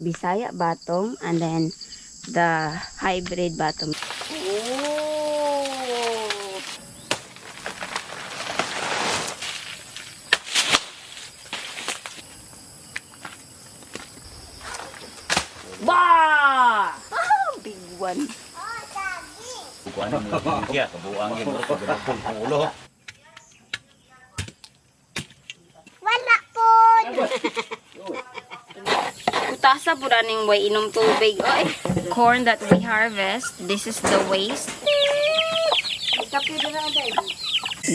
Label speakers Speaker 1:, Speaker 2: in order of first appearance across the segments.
Speaker 1: Bisaya batong and then the hybrid batong. Oh! Bah! Ah, big one.
Speaker 2: Kuan mo siya, kabuang yun bro, kabuang ang ulo.
Speaker 3: Wala po.
Speaker 1: Utasa po ning way inom tubig. Oy, corn that we harvest. This is the waste.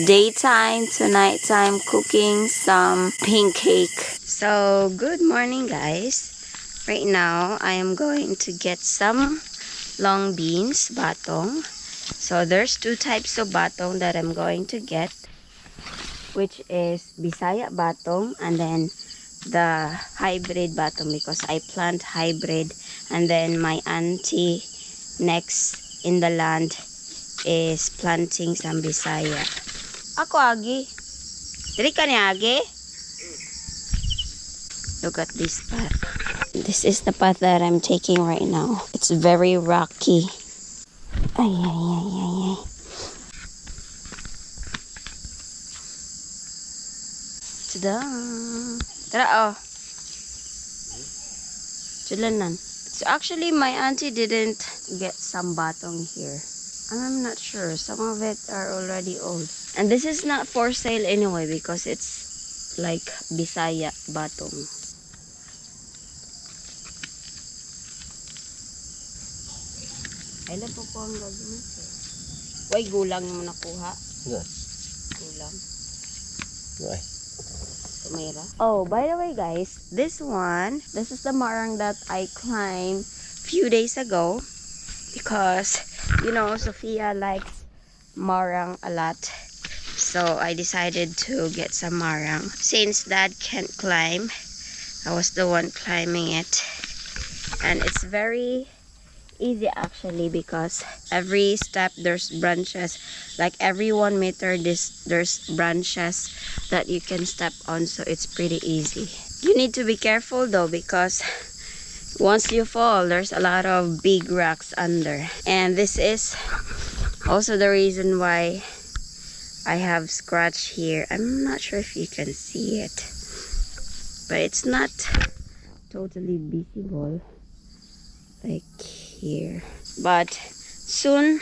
Speaker 1: Daytime to nighttime cooking some pink cake. So, good morning guys. Right now, I am going to get some long beans, batong. So, there's two types of batong that I'm going to get, which is Bisaya batong and then the hybrid batong, because I plant hybrid, and then my auntie next in the land is planting some Bisaya. Ako agi. Dili ka ni agi? Look at this path. This is the path that I'm taking right now. It's very rocky. Ay, ay, ay, ay, ay. Tada! Tara, oh. Chulanan. So actually, my auntie didn't get some batong here. I'm not sure. Some of it are already old. And this is not for sale anyway because it's like Bisaya batong. Kailan po po ang gagawin? Uy, gulang mo nakuha.
Speaker 2: Yes.
Speaker 1: Gulang.
Speaker 2: Why?
Speaker 1: Tumira. Oh, by the way guys, this is the marang that I climbed few days ago because, you know, Sophia likes marang a lot. So I decided to get some marang. Since Dad can't climb, I was the one climbing it. And it's very easy actually because every step there's branches, like every 1 meter there's branches that you can step on, so it's pretty easy. You need to be careful though because once you fall there's a lot of big rocks under, and this is also the reason why I have scratch here. I'm not sure if you can see it, but it's not totally visible like here. But soon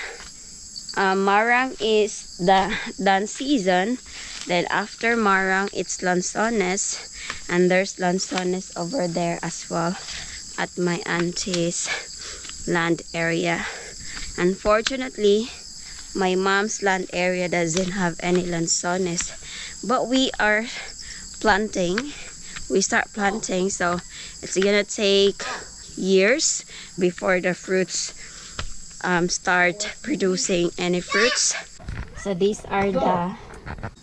Speaker 1: marang is the done season. Then after marang it's lanzones, and there's lanzones over there as well at my auntie's land area. Unfortunately, my mom's land area doesn't have any lanzones, but we are planting. We start planting, so it's gonna take years before the fruits start producing any fruits. So these are the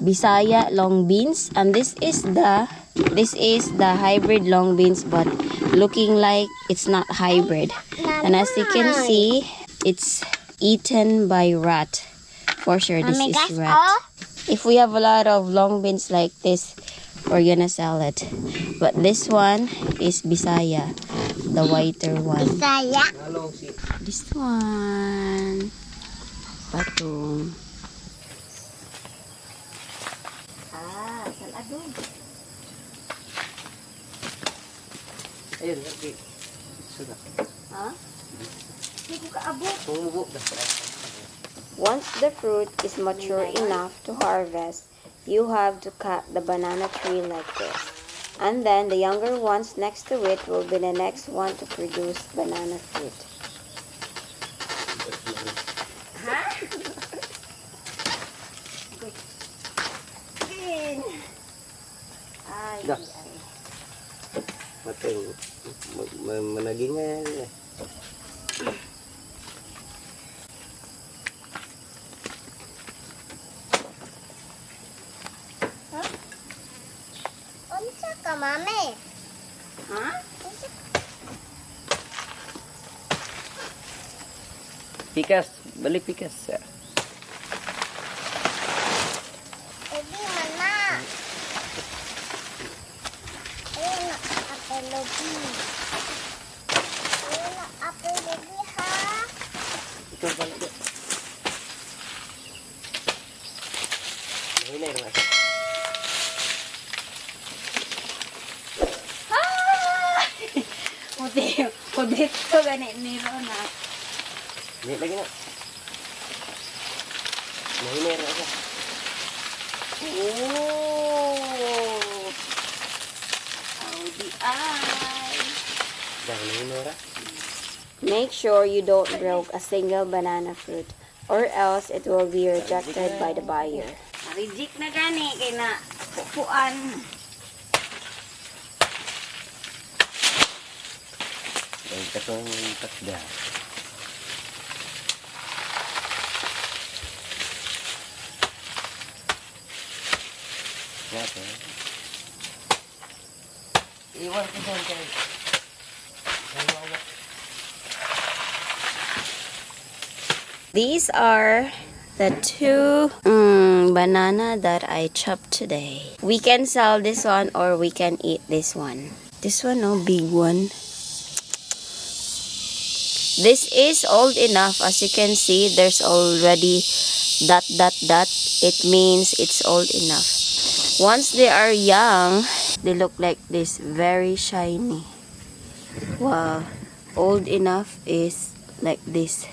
Speaker 1: Bisaya long beans, and this is the hybrid long beans, but looking like it's not hybrid. And as you can see, it's eaten by rat. For sure this is rat. If we have a lot of long beans like this, we're gonna sell it. But this one is Bisaya, the whiter one.
Speaker 3: Bisaya.
Speaker 1: This one, patong. Ah, saladong.
Speaker 2: Ayun, lagi. Sudah.
Speaker 1: Ha? Hindi ko kaabot.
Speaker 2: Tumubok na.
Speaker 1: Once the fruit is mature enough to harvest, you have to cut the banana tree like this. And then the younger ones next to it will be the next one to produce banana fruit. Huh? Ay,
Speaker 2: Dah.
Speaker 1: ay.
Speaker 2: Mateng. Managingnya.
Speaker 3: Unsa ka, mami?
Speaker 1: Ha?
Speaker 2: Pikas, balik pikas.
Speaker 3: Hindi man na. Ayun na, kapalobi.
Speaker 4: Ito pala. Mahinay naman.
Speaker 1: Pudit ko ganit ni Rona.
Speaker 4: Hindi lagi na. Mahinay naman siya.
Speaker 1: Oh! How the eye!
Speaker 4: Dahil mahinay ra.
Speaker 1: Make sure you don't break a single banana fruit or else it will be rejected by the buyer. Reject na gani kay na pupuan.
Speaker 4: Ay, katong takda. Natin. Iwan ko dyan kayo.
Speaker 1: These are the two banana that I chopped today. We can sell this one or we can eat this one. This one, no, big one. This is old enough. As you can see, there's already dot. It means it's old enough. Once they are young, they look like this, very shiny. Wow, old enough is like this.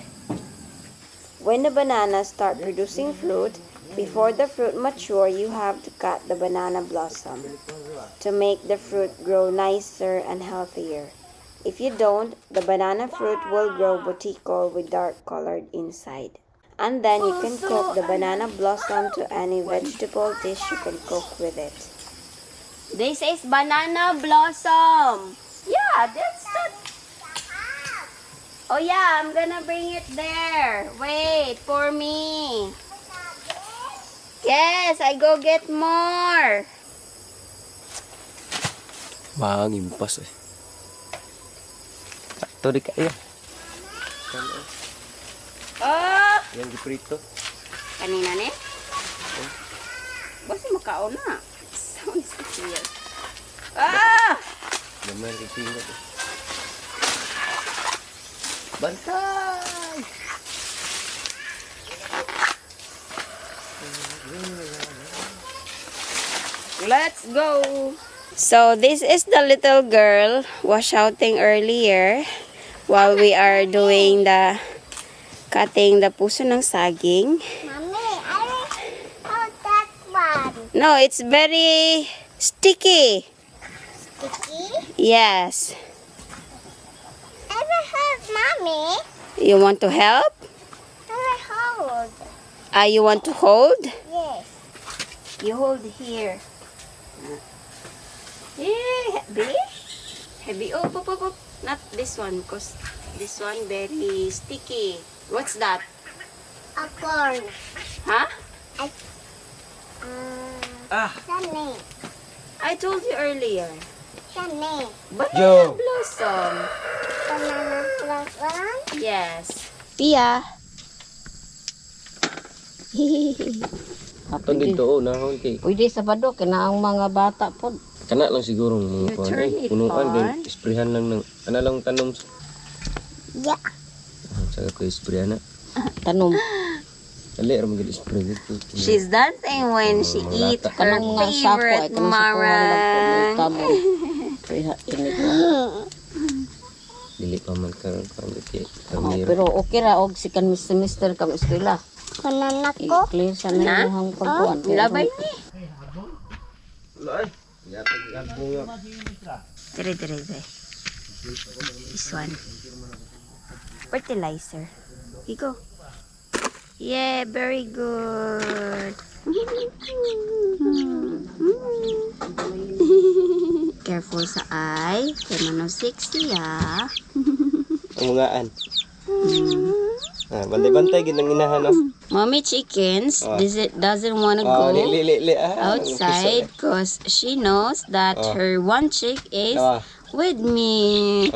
Speaker 1: When the bananas start producing fruit, before the fruit mature, you have to cut the banana blossom to make the fruit grow nicer and healthier. If you don't, the banana fruit will grow butico with dark colored inside. And then you can cook the banana blossom to any vegetable dish you can cook with it. This is banana blossom. Yeah, that's the... Oh yeah, I'm gonna bring it there. Wait for me. Yes, I go get more.
Speaker 4: Mangimpas eh. Ito di kaya.
Speaker 1: Oh!
Speaker 4: Yang giprito.
Speaker 1: Kanina ni? Basta makaon na. Sounds weird. Ah!
Speaker 4: Gamay rin tingkat eh. Bantay!
Speaker 1: Let's go! So, this is the little girl was shouting earlier while we are doing the cutting the puso ng saging.
Speaker 3: Mommy, I like how that one.
Speaker 1: No, it's very sticky.
Speaker 3: Sticky?
Speaker 1: Yes.
Speaker 3: I will help Mommy.
Speaker 1: You want to help?
Speaker 3: I will hold.
Speaker 1: You want to hold?
Speaker 3: Yes.
Speaker 1: You hold here. Heavy? Heavy. Oh, pop. Not this one, because this one very sticky. What's that?
Speaker 3: A corn.
Speaker 1: Huh?
Speaker 3: Sunny.
Speaker 1: I told you earlier.
Speaker 3: Sunny.
Speaker 1: Banana
Speaker 4: Yo.
Speaker 1: blossom.
Speaker 3: Banana blossom.
Speaker 1: Yes. Pia.
Speaker 4: Ito dito, nahon kay.
Speaker 5: Pwede sa bado, kina ang mga bata po.
Speaker 4: Kana lang siguro mga
Speaker 1: You
Speaker 4: kuan
Speaker 1: turn
Speaker 4: ay
Speaker 1: it
Speaker 4: punuan
Speaker 1: on.
Speaker 4: din isprehan lang ng ana lang tanom
Speaker 3: Yeah.
Speaker 4: sa ko isprehan na.
Speaker 5: Tanom.
Speaker 4: Dali ra magid spray dito.
Speaker 1: She's dancing when she eats her
Speaker 5: Kanang mga sako ay
Speaker 1: favorite
Speaker 5: kanang sa kuwan lang po may
Speaker 1: marang.
Speaker 5: tabo. Kaya init na.
Speaker 4: Dili pa man karon kan dito.
Speaker 5: Pero okay ra og si kan semester kam eskwela.
Speaker 3: Kanan ako.
Speaker 5: I-clear sa na yung pagkuhan.
Speaker 1: Labay ni.
Speaker 4: Lay. Yatag bunga.
Speaker 1: Dire. This one. Fertilizer. Here you go. Yeah, very good. Careful sa eye. Kaya mano sexy ah.
Speaker 4: Ang mungaan. Bantay-bantay gid nang inahan no.
Speaker 1: Mommy chickens doesn't want to go outside because she knows that her one chick is with me.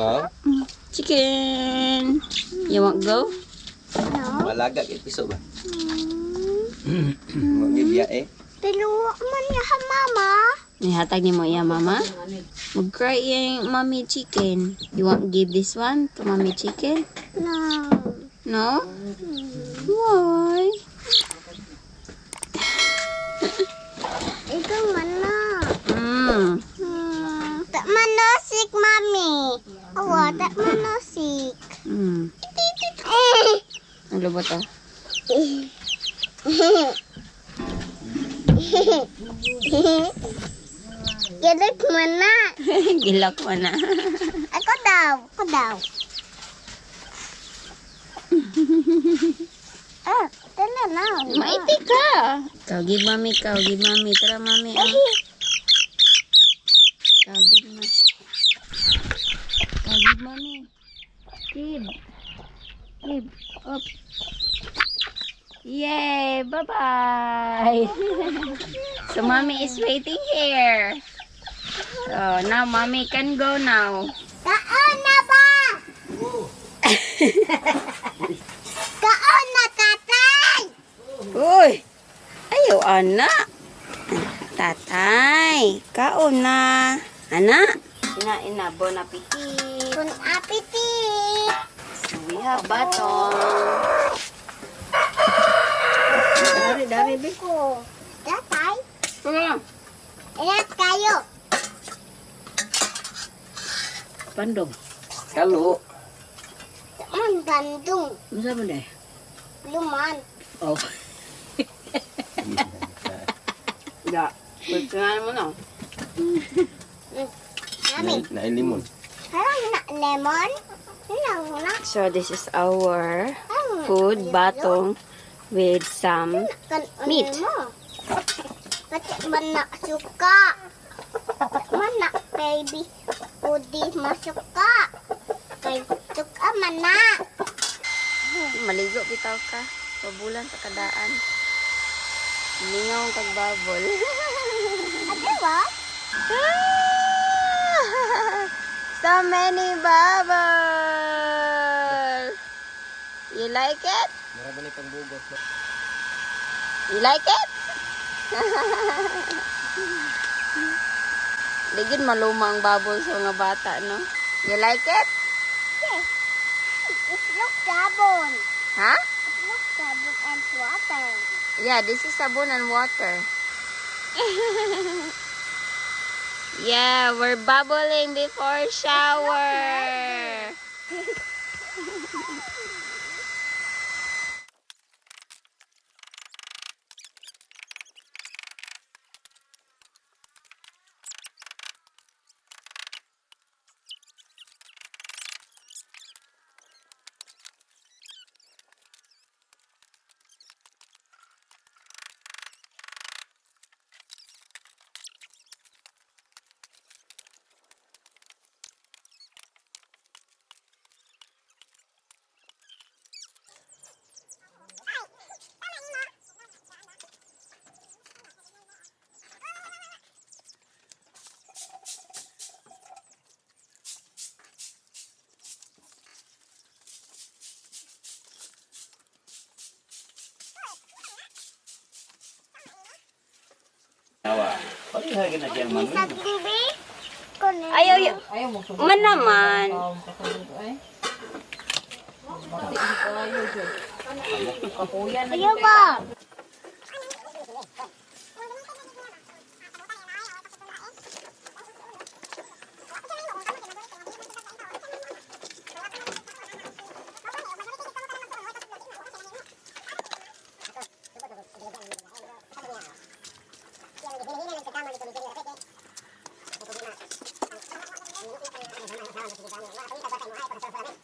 Speaker 1: Chicken, you want go?
Speaker 3: No.
Speaker 4: Malaga kay piso ba? Magbiya eh.
Speaker 3: Pero man niya ha, Mama.
Speaker 1: Nihatag ni mo iya mama. Mag-cry yung mommy chicken. You want give this one to mommy chicken?
Speaker 3: No.
Speaker 1: No? Why?
Speaker 3: Ikaw mana? Tak manusik, Mami. Awa, tak manusik.
Speaker 1: Ano ba to?
Speaker 3: Gilak mana?
Speaker 1: Gilak mo na.
Speaker 3: Ako daw. Tala na.
Speaker 1: Maiti ka. Ikaw, give mami. Tara, mami. Oh. Ikaw, give mami. Give. Up. Yay! Bye-bye! So, mommy is waiting here. So, now mommy can go now.
Speaker 3: Kaon na ba? Kaon na, tatay.
Speaker 1: Uy! Ayaw, anak. Tatay, kaon na. Anak. Ina, bon appetit.
Speaker 3: Bon appetit.
Speaker 1: So, we have batong. Dari, be.
Speaker 3: Ko. Tatay.
Speaker 1: Ingat
Speaker 3: kayo.
Speaker 1: Pandong.
Speaker 4: Kalau.
Speaker 3: Man gandung.
Speaker 1: Masa mo deh?
Speaker 3: Luman.
Speaker 1: Oh. Ya, perkenaan mo na.
Speaker 3: Mami.
Speaker 4: Na limon.
Speaker 3: Harang na lemon. Harang na.
Speaker 1: So, this is our food, batong, with some meat.
Speaker 3: Pati man na suka. Man na baby. Pudi masuka. Kay suka man na.
Speaker 1: Maligo bitaw ka. Pabulan sa kadaan. Lingaw ang tagbabol.
Speaker 3: Ate ba?
Speaker 1: So many bubbles. You like it?
Speaker 4: Marami pang bugos.
Speaker 1: You like it? Ligid maluma ang bubbles sa mga bata, no? You like it?
Speaker 3: Yes. It looks sabon.
Speaker 1: Huh?
Speaker 3: It looks sabon and water.
Speaker 1: Yeah, this is sabon and water. Yeah, we're bubbling before shower.
Speaker 2: Nawa. Paliha na siyang mami.
Speaker 3: Sa tubig. Kunin.
Speaker 1: Ayaw. Man naman.
Speaker 3: Ayaw ba?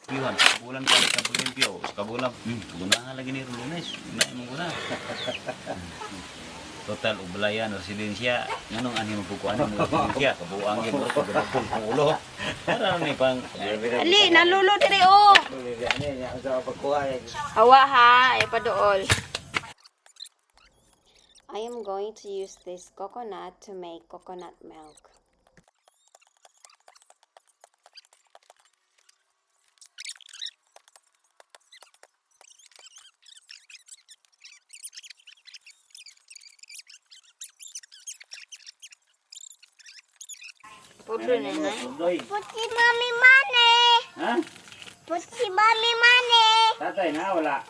Speaker 2: Piwan, bulan pa sa Olimpio. Kabulan, guna lagi ni Lunes. Guna mo guna. Total ublayan residensya nganong ani mapukuan mo residensya kabuang gyud ko gabong ulo. Para ni pang
Speaker 1: Ali, nalulo diri oh. Hawa ha, ipaduol. I am going to use this coconut to make coconut milk. Putro na na.
Speaker 3: Put si Mami Mane.
Speaker 2: ha?
Speaker 3: Put si Mami Mane.
Speaker 2: Ha? Natay na, wala.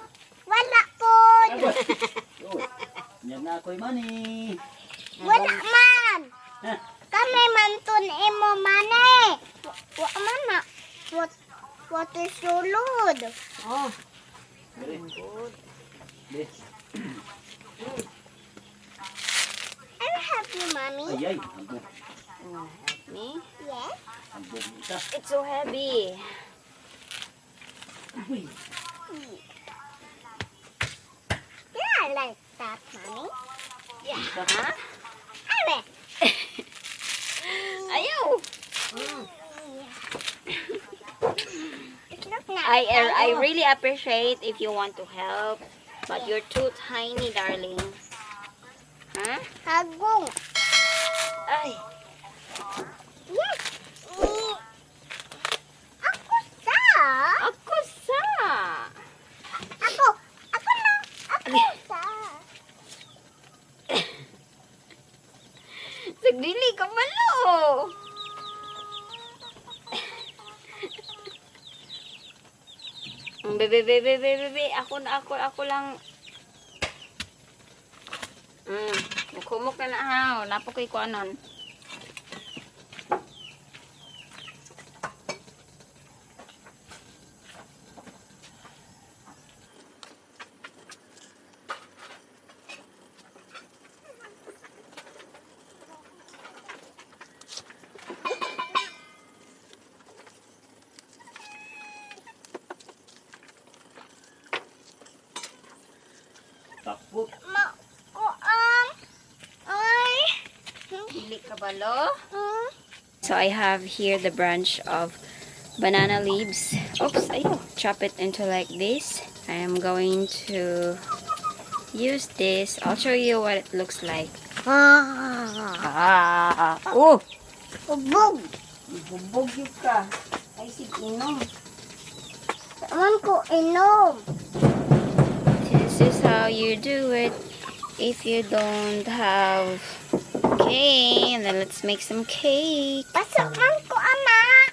Speaker 3: Wala po.
Speaker 2: Oh, yan na ako'y money.
Speaker 3: Wala man.
Speaker 2: Ha?
Speaker 3: Kami man tun imo mani. Wa man na. What is sulod?
Speaker 5: Oh,
Speaker 2: Dali. Dali.
Speaker 3: I will help you, mommy.
Speaker 2: Ay, ay.
Speaker 5: me?
Speaker 3: Yes.
Speaker 2: Ambog ita.
Speaker 1: It's so heavy.
Speaker 2: Uy.
Speaker 3: Yeah, I like that, mommy.
Speaker 1: Huh?
Speaker 3: I will.
Speaker 1: Ayaw.
Speaker 3: It looks nice.
Speaker 1: I really appreciate if you want to help, but you're too tiny, darling. Huh?
Speaker 3: Hagong.
Speaker 1: Ay.
Speaker 3: Yes. Ako sa.
Speaker 1: Ako sa.
Speaker 3: Ako na. Ako sa.
Speaker 1: Sagdili ka malo. Bebe. Ako lang. Mukumok na na ha. Napo ko'y kuanon.
Speaker 2: Takot.
Speaker 1: Dili ka balo. So I have here the branch of banana leaves. Oops, ayo. Chop it into like this. I am going to use this. I'll show you what it looks like.
Speaker 5: Oh,
Speaker 3: Ubog.
Speaker 1: Bubog yun ka. Ay, sig inom.
Speaker 3: Taman ko inom.
Speaker 1: This is how you do it if you don't have. Okay, and then let's make some cake.
Speaker 3: Pasok man ko, anak.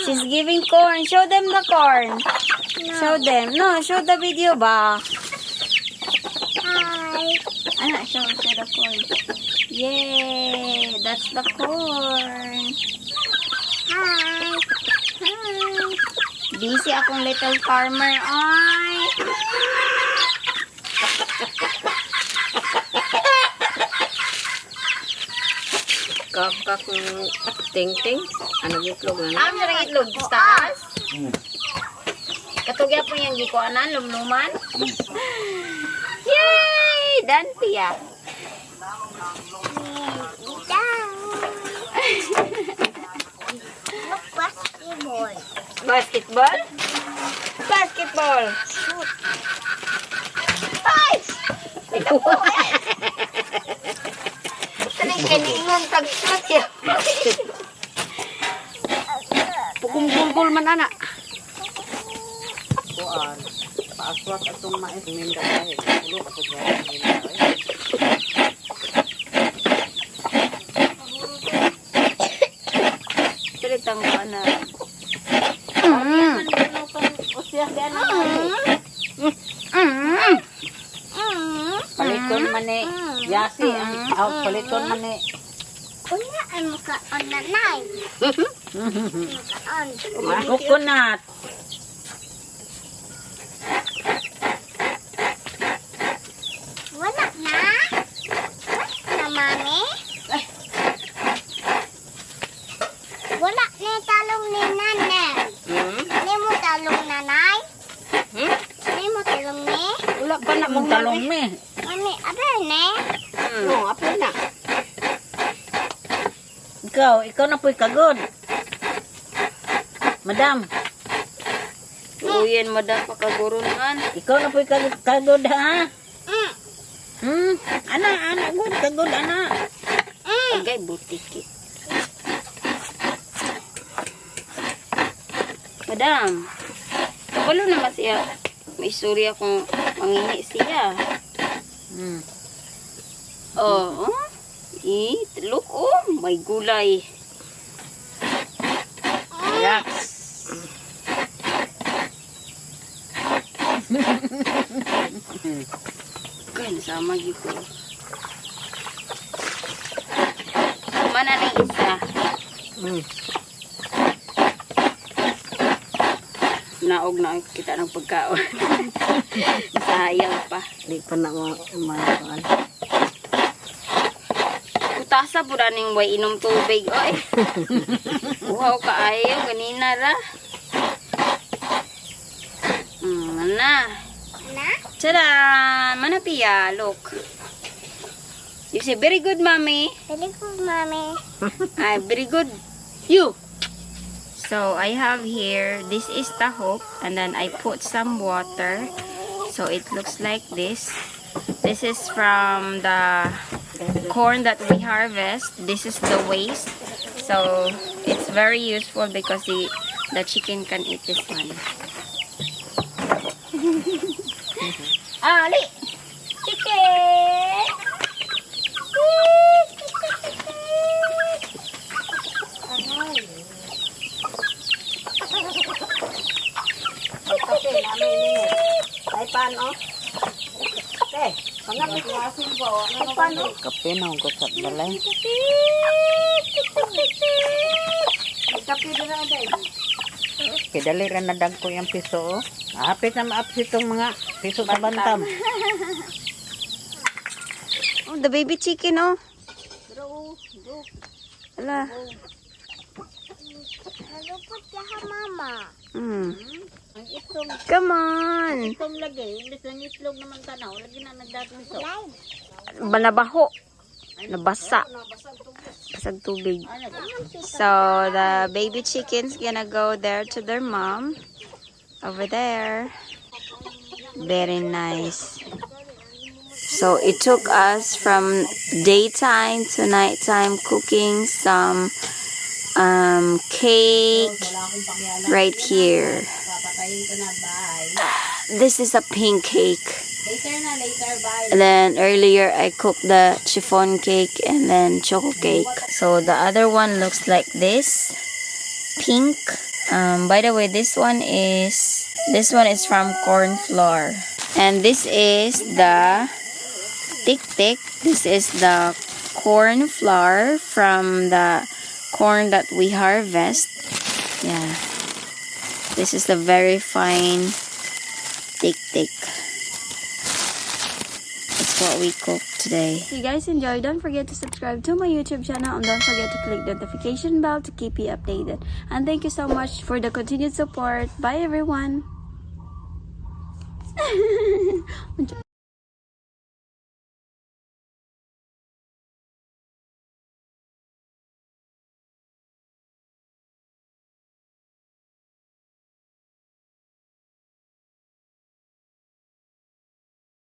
Speaker 1: She's giving corn. Show them the corn. Show them. No, show the video ba?
Speaker 3: Hi.
Speaker 1: Anak, show the corn. Yay! That's the corn.
Speaker 3: Hi.
Speaker 1: Busy akong little farmer. Ay!
Speaker 5: kakak ting-ting. Ano gitlog na?
Speaker 1: Ang sarang itlog. Taas? Katugya po yung gikuanan, lumluman. Yay! Done tiya.
Speaker 3: Basketball.
Speaker 1: Basketball? Basketball. Ay! Ito po. Kaning tag-shoot ya.
Speaker 5: Pugul-gul man anak. Kuan. Paaswat atong mais minda ay. Ulo katog minda ay.
Speaker 1: Pilitang ko na.
Speaker 5: Usiah diyan na. Paliton man ni Yasi ang paliton man ni.
Speaker 3: Una ay makaon na nay. Makaon.
Speaker 5: Coconut.
Speaker 3: Wala na. Wala na, mami. Wala na talong ni nanay. Ni mo talong nanay. Ni mo talong ni.
Speaker 5: Wala pa na mong talong me.
Speaker 3: Mami, abay ni.
Speaker 5: No, apo na. Ikaw na po'y kagod. Madam,
Speaker 1: Uyen madam pakagurunan.
Speaker 5: ikaw na po'y kagod ha? Ana, good, kagod, ana.
Speaker 1: Agay butiki. Madam, kabalo naman siya. May istorya kung mangingi siya. Oh, look, oh, may gulay.
Speaker 5: Yes.
Speaker 1: Kaya nasama ko. Mana na isa? Naog na kita ng pagkaon. Sayang pa.
Speaker 5: Di pa na mga
Speaker 1: Utasa po ning way inom tubig. Oy. Wow, kaayo. Ganina ra. Mana?
Speaker 3: Na?
Speaker 1: Tada! Mana Pia? Look. You say, very good, mommy.
Speaker 3: Very good, mommy.
Speaker 1: Ay, very good. You. So, I have here, this is tahop. And then, I put some water. So, it looks like this. This is from the corn that we harvest. This is the waste. So, it's very useful because the chicken can eat this one. Ali! Chicken!
Speaker 5: kape namin ninyo. Ay paano? Eh, pangamit asin po. Ay paano? Kape na ko sa balay. Kape dira day. Kidali ra na dag ko yung piso. Hapit na maapit itong mga piso sa bantam.
Speaker 1: Oh, the baby chicken, oh. Ala.
Speaker 3: Nalupot ka ha, mama.
Speaker 5: Ang itlog,
Speaker 1: Come on.
Speaker 5: itlog lagi. Hindi lang itlog naman tanaw. Lagi na nagdatong so.
Speaker 1: Banabaho. Nabasa. Basag tubig. So, the baby chicken's gonna go there to their mom. Over there. Very nice. So, it took us from daytime to nighttime cooking some cake right here. This is a pink cake. And then earlier I cooked the chiffon cake and then choco cake. So the other one looks like this, pink. By the way, this one is from corn flour, and this is the tik. This is the corn flour from the corn that we harvest. Yeah, this is the very fine tik. That's what we cooked today. If you guys enjoyed, don't forget to subscribe to my YouTube channel and don't forget to click the notification bell to keep you updated. And thank you so much for the continued support. Bye everyone.